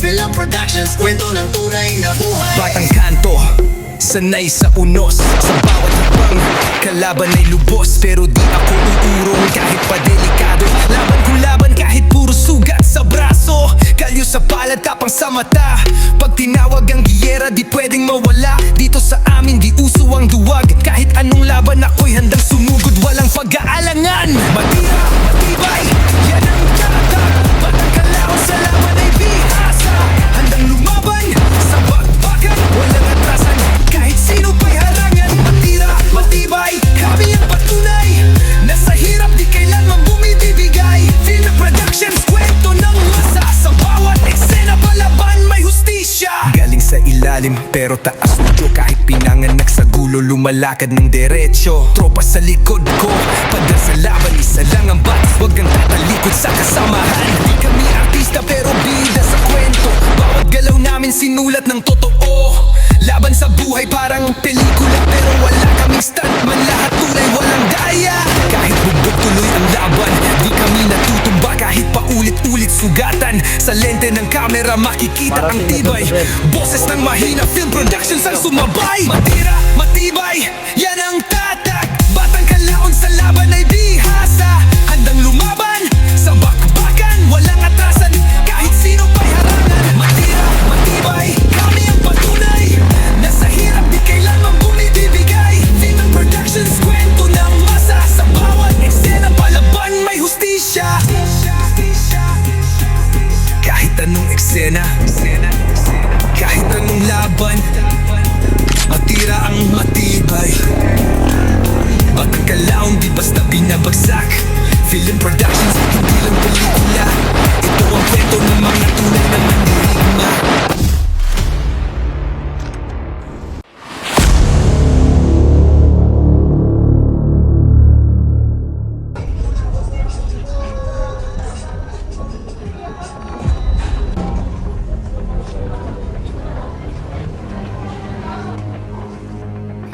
Film Productions, kwento ng tunay na buhay. Batang kanto, sanay sa unos. Sa bawat habang kalaban ay lubos. Pero di ako uurong kahit pa delikado. Laban kung laban kahit puro sugat sa braso. Kalyo sa palad, tapang sa mata. Pag tinawag ang giyera, di pwedeng mawala. Dito sa amin di uso ang duwag. Kahit anong laban ako'y handang sumugod. Walang pag-aalangan. Matira, matibay, yan ang tatak. Batang kalaon sa laban ay bihasa. Handang lumaban sa bakbakan. Walang atrasan kahit sino pa'y harangan. Matira, matibay, kami ang patunay. Nasa hirap di kailanman bumibibigay. Film Productions, kwento ng masa. Sa bawat eksena palaban may hustisya. Galing sa ilalim pero taas ulo. Kahit pinanganak sa gulo, lumalakad ng derecho. Tropa sa likod ko, padal sa laban. Isa lang ang bat, huwag kang tatalikod sa kasamahan. Di kami artista pero bida sa kwento. Bawat galaw namin sinulat ng totoo. Laban sa buhay parang pelikula pero wala kaming stuntman. Lahat tulay walang daya. Kahit bugbog tuloy ang laban, di kami natutumba. Kahit paulit-ulit sugatan. Sa lente ng kamera makikita ang tibay. Boses ng mahina, Film Productions ang sumabay. Matira, matibay, yan ang tatak. Batang kalaon sa laban ay bihasa. Handang lumaban sa bakbakan. Walang atrasan kahit sino pa'y harangan. Matira, matibay, kami ang patunay. Nasa hirap di kailanman bumibibigay. Film Productions, kwento ng masa. Sa bawat eksena palaban may hustisya. Kahit anong eksena, kahit anong laban, matira ang matibay. Batang kalaon di basta binabagsak. Film Productions, hindi lang pelikula. Ito ang kwento ng mga tunay na mandirigma.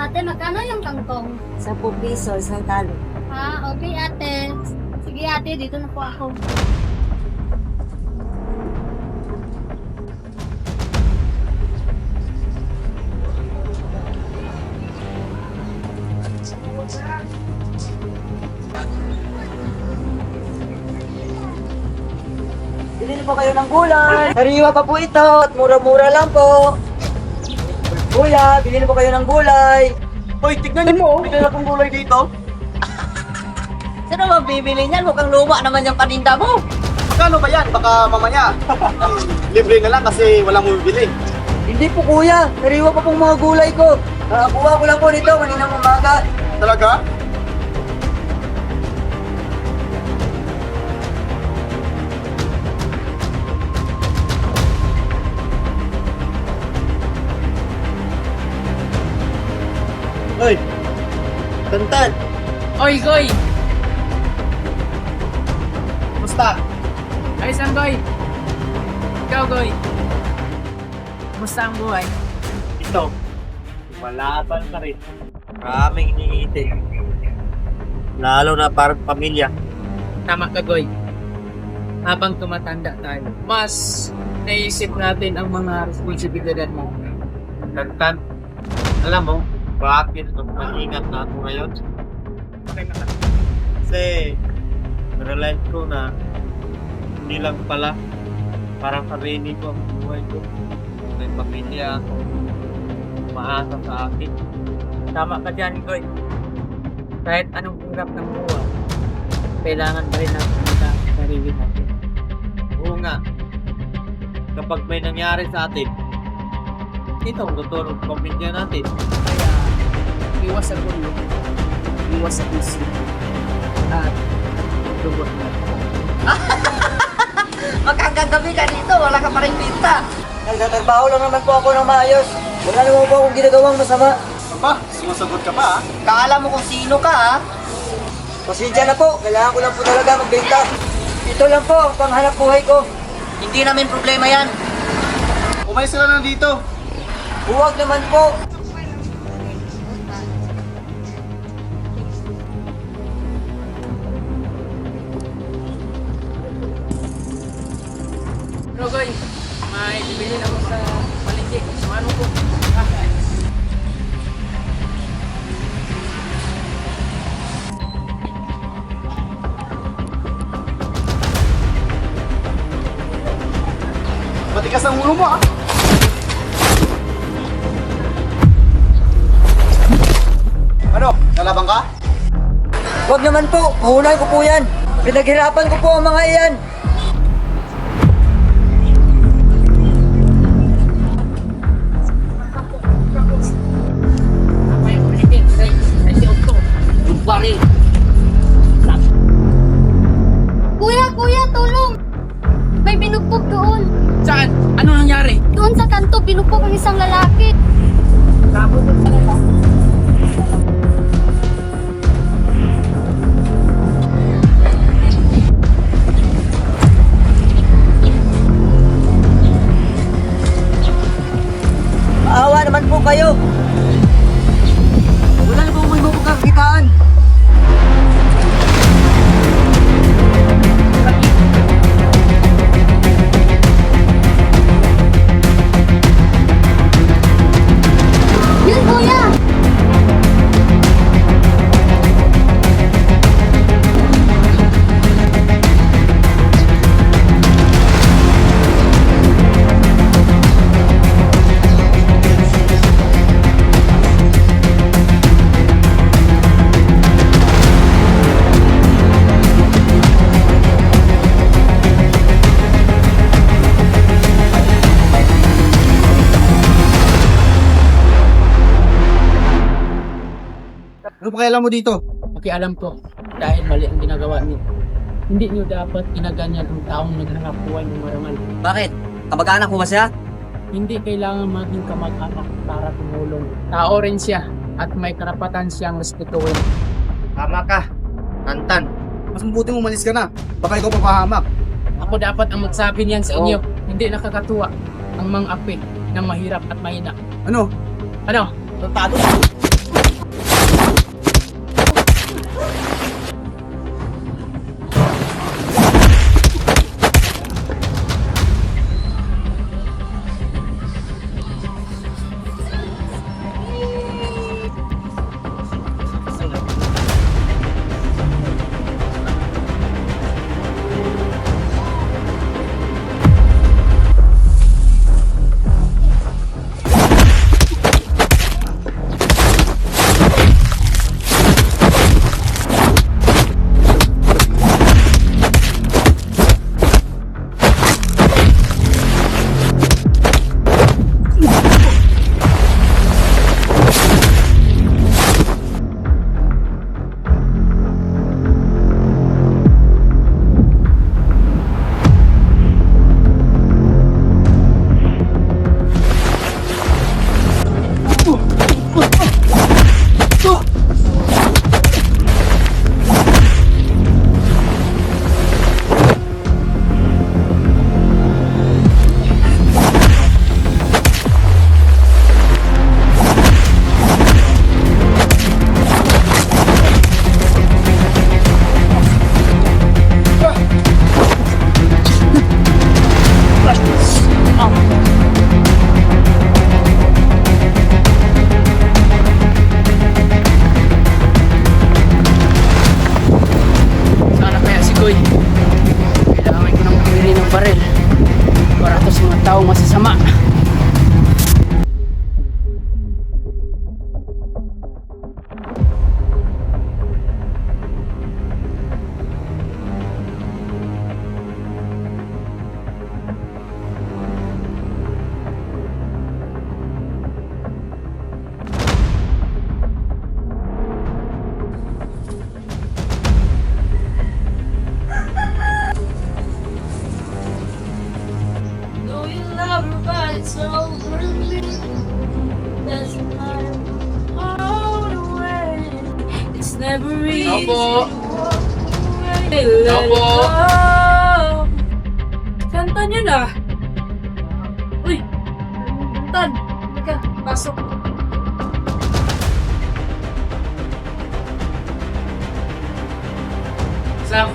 Ate, magkano yung kangkong? 10 piso, isang talo. Ah, okay ate. Sige ate, dito na po ako. Bilhin po kayo ng gulay. Sariwa pa po ito at mura-mura lang po. Kuya, bilhin po kayo ng gulay. Hoy, tignan mo, may dala kong gulay dito. Sino ba bibili niyan? Mukhang luma naman yung paninda mo. Magkano ba yan? Baka mamaya. Libre na lang kasi walang bumibili. Hindi po kuya, sariwa pa pong mga gulay ko. Nakakuha ko lang po nito kaninang umaga. Talaga? Hoy, Tantan, Oy, Goy! musta? Ayos lang, Goy! Ikaw, Goy! Kumusta ang buhay? Ito, malaban pa rin. Maraming iniintay. Lalo na parang pamilya. Tama ka, Goy. Habang tumatanda tayo, mas naisip natin ang mga responsibilidad mo. Tantan, alam mo, bakit mag-ingat na ako ngayon? Kasi, realize ko na hindi lang pala parang sarili ko ang buhay ko. May pamilya ako, umaasa sa akin. Tama ka dyan, Goy. Kahit anong hirap ng buhay, kailangan pa rin natin sa sarili natin. Oo nga, kapag may nangyari sa atin, ito ang tutulong pamilya natin. Kaya, iwas sa gulo, iwas sa isip, at lubot na. Magkakagabi ka dito, wala ka pa rin pinta. Nagtatrabaho lang naman po ako ng maayos. Wala naman po akong ginagawang masama. Aba, sumasagot ka pa ha? Kala mo kung sino ka ha? Pasensya na po, kailangan ko lang po talaga magbenta. Ito lang po ang panghanap buhay ko. Hindi namin problema yan. Umalis ka na dito. Huwag naman po. Pero Goy, Ay, bibili ako sa palengke. Sumano ko. Matigas ang ulo mo ah. Ano? Nalaban ka? Huwag naman po, mahunay ko po yan. Pinaghirapan ko po ang mga iyan. Ay, palengke. Ay, si Otto. Yung baril. Kuya, tulong! May binugbog doon. Saan? Ano nangyari? Doon sa kanto, binugbog ang isang lalaki. Tapos doon talaga. Maawa naman po kayo. Wala na po may mapagkakitaan. Yun, kuya! Ano pakialam mo dito? Pakialam ko dahil mali ang ginagawa niyo. Hindi niyo dapat ginaganyan ang taong naghanap buhay ng marangal. Bakit? Kamag-anak mo ba siya? Hindi kailangan maging kamag-anak para tumulong. Tao rin siya at may karapatan siyang respetuhin. Tama ka. Tantan. Mas mabuti mo umalis ka na. Baka ikaw papahamak. Ako dapat ang magsabi niyan sa inyo. Hindi nakakatuwa ang mga api ng mahirap at mahina. Ano? Ano? Tantado. Sana kaya si Koy. Kailangan ko nang bumili ng baril para to sa mga taong masasama. Know you love her, but it's over me. Doesn't matter how to wait. It's never easy. Opo. Let it Opo. go. Kanta niyo na. Uy! Tan! Teka, pasok. Sam,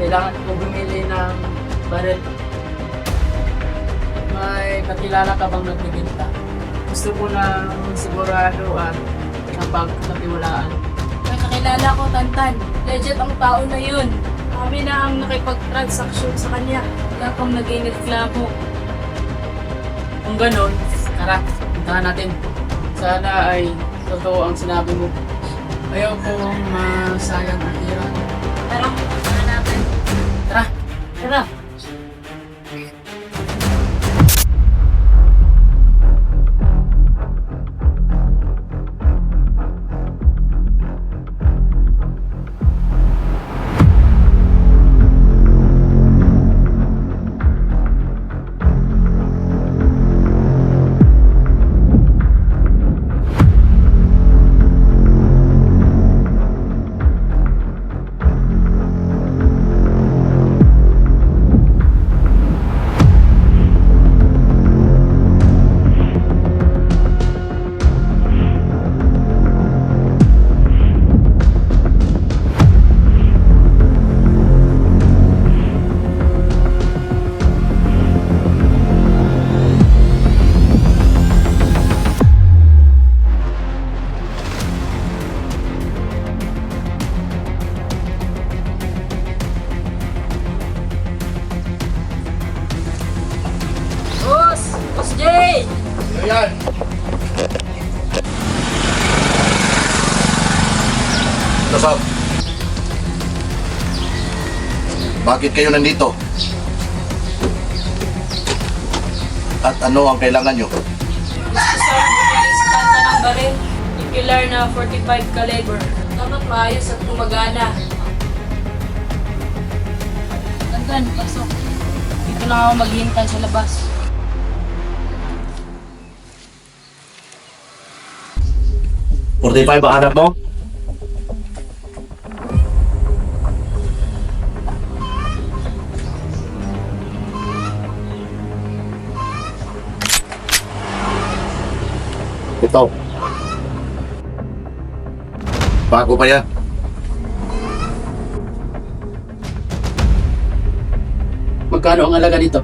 kailangan ko bumili ng baril. may kakilala ka bang nagbibinta? Gusto ko na sigurado at napagkatiwalaan. May kakilala ko, Tantan. Legit ang tao na yun. Kami na ang nakipag-transaction sa kanya. Wala kang naging reklamo. Kung ganon, tara, puntahan natin. Sana ay totoo ang sinabi mo. Ayaw kong masayang ang tira. Tara, tara natin. Tara! Tara. Boss! Boss Jay! Ayan. Nasab, bakit kayo nandito? At ano ang kailangan nyo? Gusto sana bumili sa kanta ng baril. Nuclear na 45 caliber. Dapat maayos at gumagana. Tantan, pasok. Dito lang ako maghihintay sa labas. $45 ba hanap mo? Ito. Bago pa yan. Magkano ang alaga dito?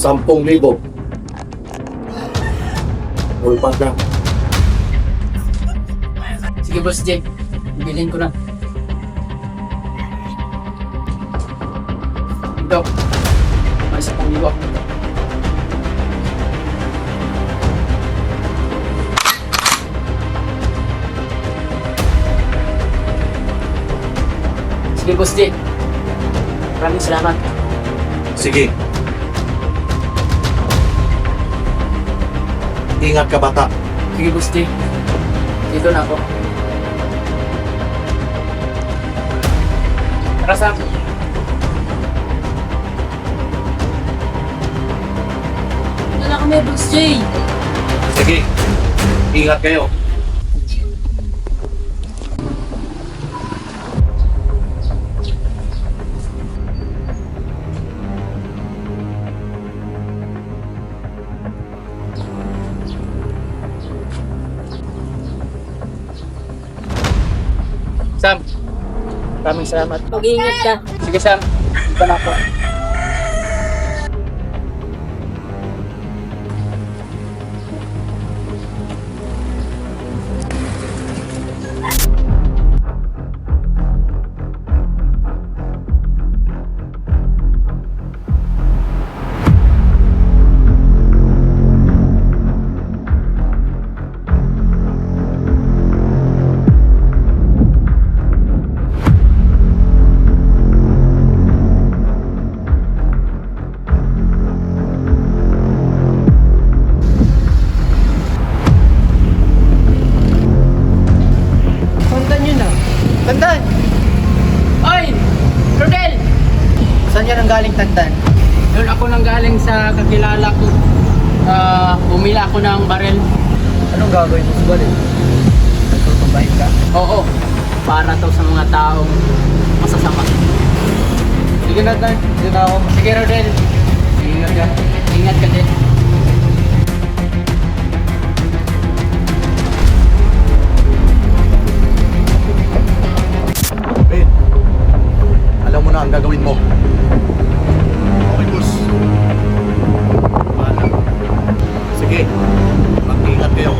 $10,000. Ulpas na. Sige, Boss Jay. Bilhin ko na. Ito. May isa pang liwa. Sige, Boss Jay. Maraming salamat. Sige. Ingat ka, bata. Sige, Boss Jay. Dito na ako. Tara, Sam. Wala kami, Boss Jay. Sige. Ingat kayo. Sam. Maraming salamat. Mag-iingat ka. Sige, Sam. Dito na ako. Tantan yun ah. Tantan! Oy! Rodel! Saan yan ang galing, Tantan? Doon ako nang galing sa kakilala ko. Bumili ako ng barel. Anong gagawin mo sa balin? Nagtutumbahin ka? Oo. Para to sa mga taong masasama. Sige na, Tan. Sige na ako. Sige, Rodel. Ingat ka. Ingat ka din. ang gagawin mo. Okay, boss. Bahala. Sige, mag-ingat kayo.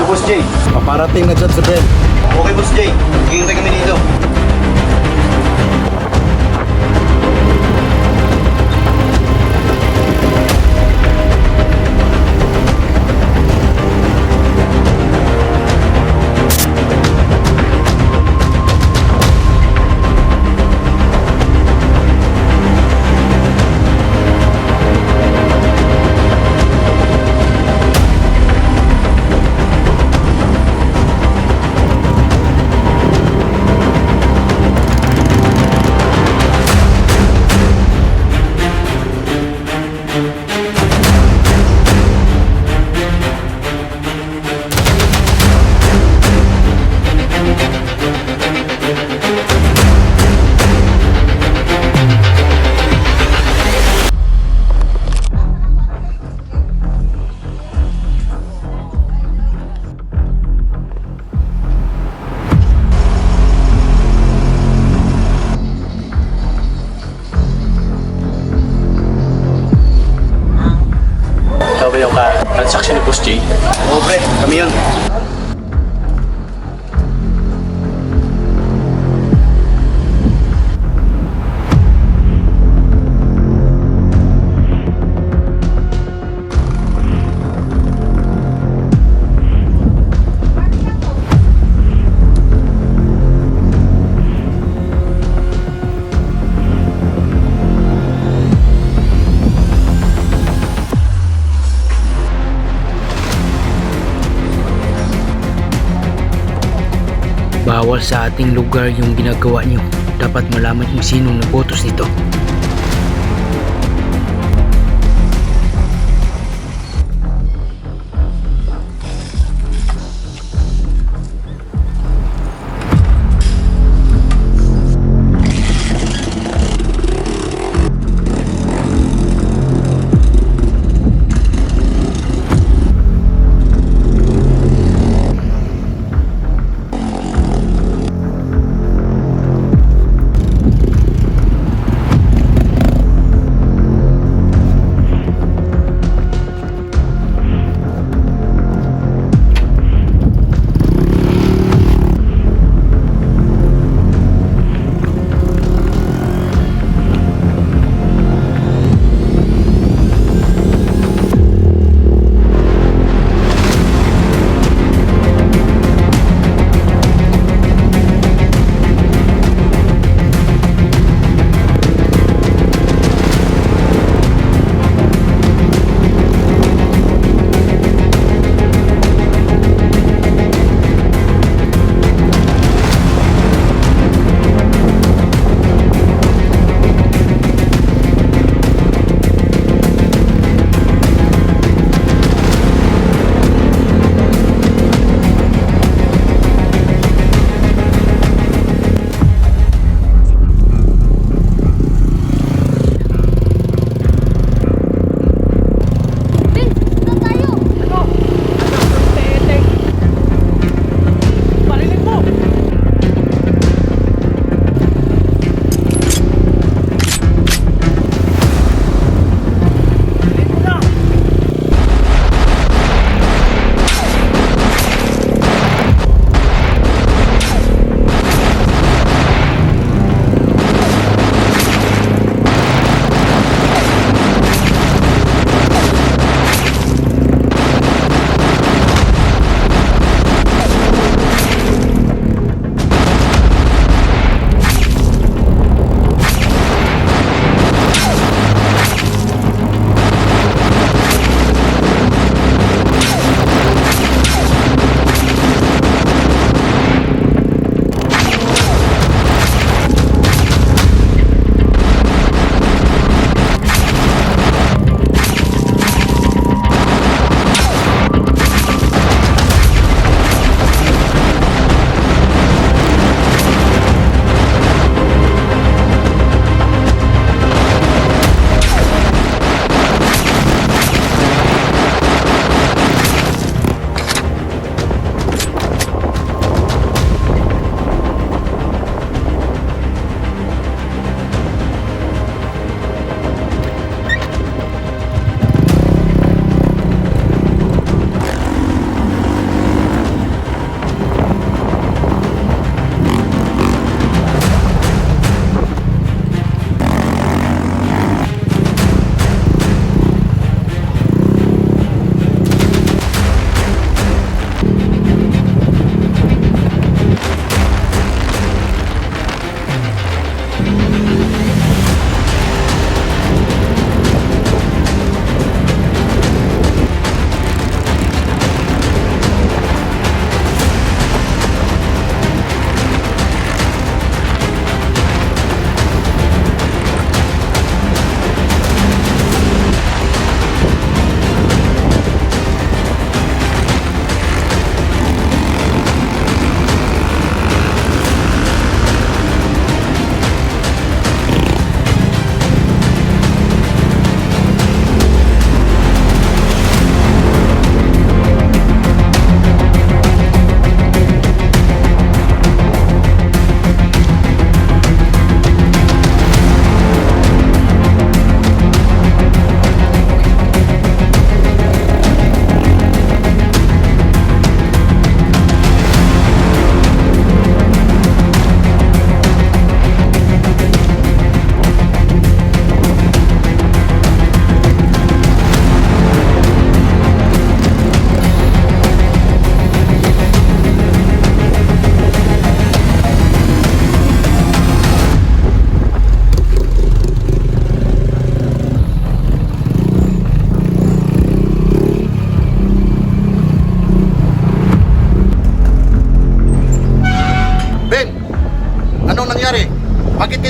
Boss Jay. Paparating na dyan si Ben. Okay, Boss Jay. Hihintay kami dito. Ikaw ba yung transaction ni Boss Jay? Oo, pre. Kami yun. Bawal sa ating lugar yung ginagawa nyo. Dapat malaman kung sinong nabotos nito.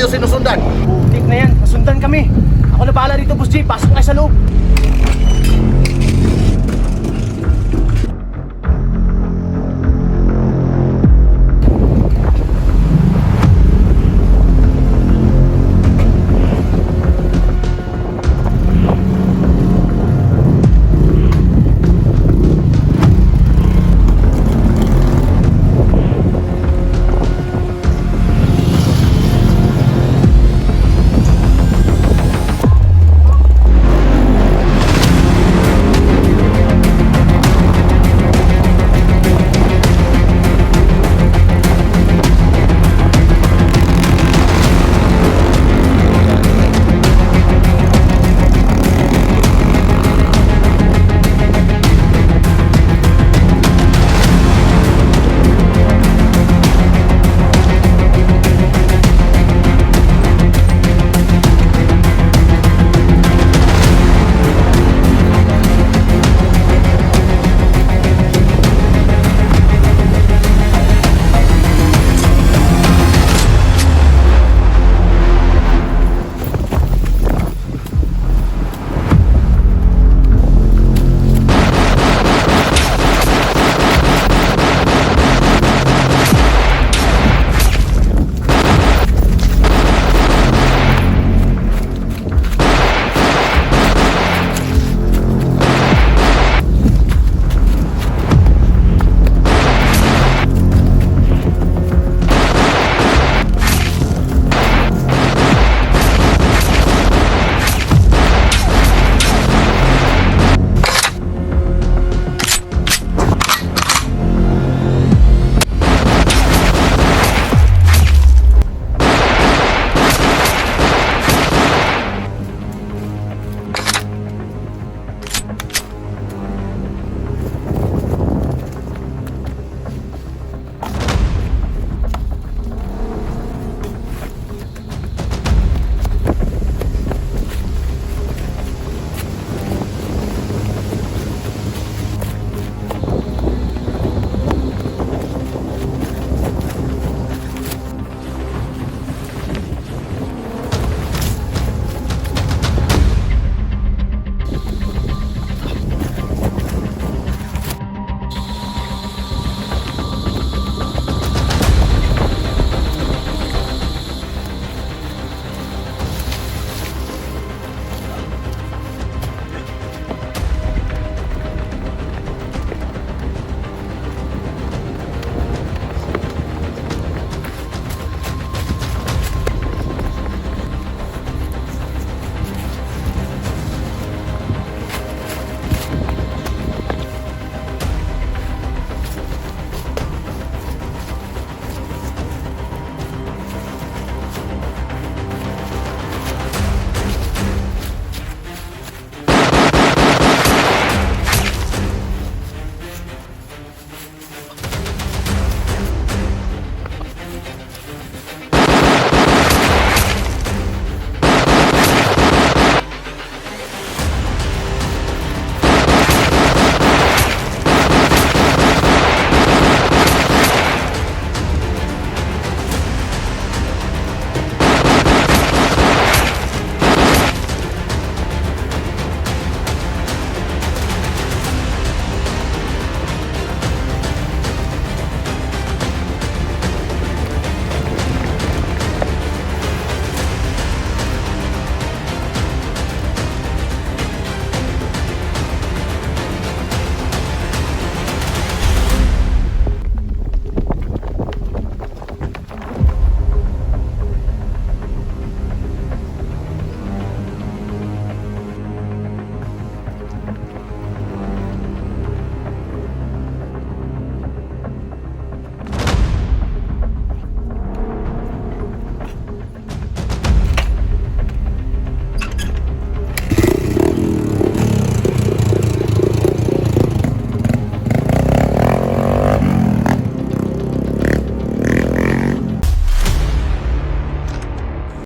sinusundan. Putik na yan, nasundan kami. Ako na bahala dito, Boss J. Pasok na kayo sa loob.